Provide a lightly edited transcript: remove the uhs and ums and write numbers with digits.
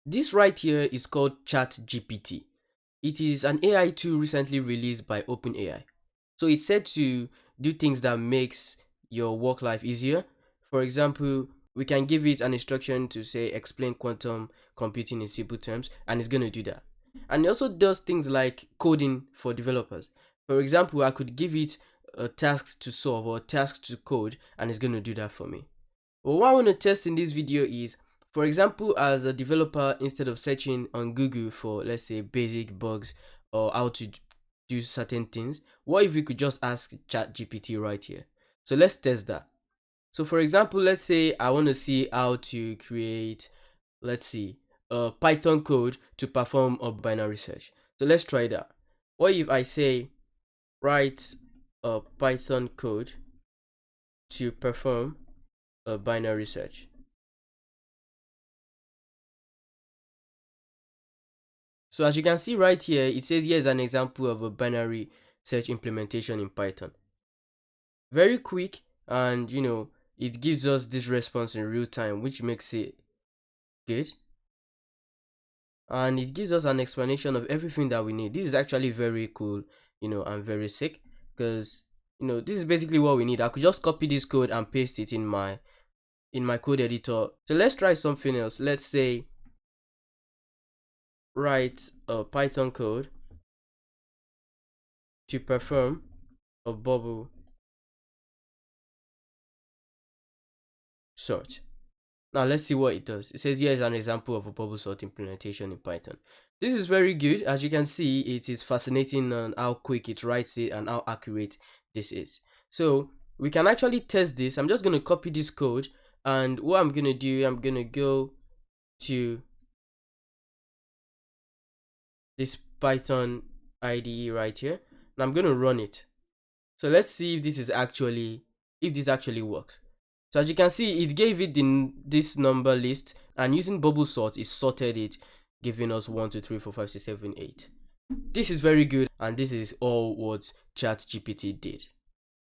This right here is called ChatGPT. It is an AI tool recently released by OpenAI. So it's said to do things that makes your work life easier. For example, we can give it an instruction to say explain quantum computing in simple terms, and it's going to do that. And it also does things like coding for developers. For example, I could give it a task to solve or a task to code, and it's going to do that for me. But what I want to test in this video is, for example, as a developer, instead of searching on Google for, let's say, basic bugs or how to do certain things, what if we could just ask ChatGPT right here? So let's test that. So for example, let's say I want to see how to create, let's see, a Python code to perform a binary search. So let's try that. What if I say write a Python code to perform a binary search? So as you can see right here, it says here's an example of a binary search implementation in Python. Very quick, and it gives us this response in real time, which makes it good. And it gives us an explanation of everything that we need. This is actually very cool, and very sick, because this is basically what we need. I could just copy this code and paste it in my code editor. So let's try something else. Let's say write a Python code to perform a bubble sort. Now let's see what it does. It says here is an example of a bubble sort implementation in Python. This is very good. As you can see, it is fascinating on how quick it writes it and how accurate this is. So we can actually test this. I'm just going to copy this code, and what I'm going to do, I'm going to go to this Python IDE right here, and I'm going to run it. So let's see if this actually works. So as you can see, it gave it this number list, and using bubble sort, it sorted it, giving us 1, 2, 3, 4, 5, 6, 7, 8. This is very good, and this is all what ChatGPT did.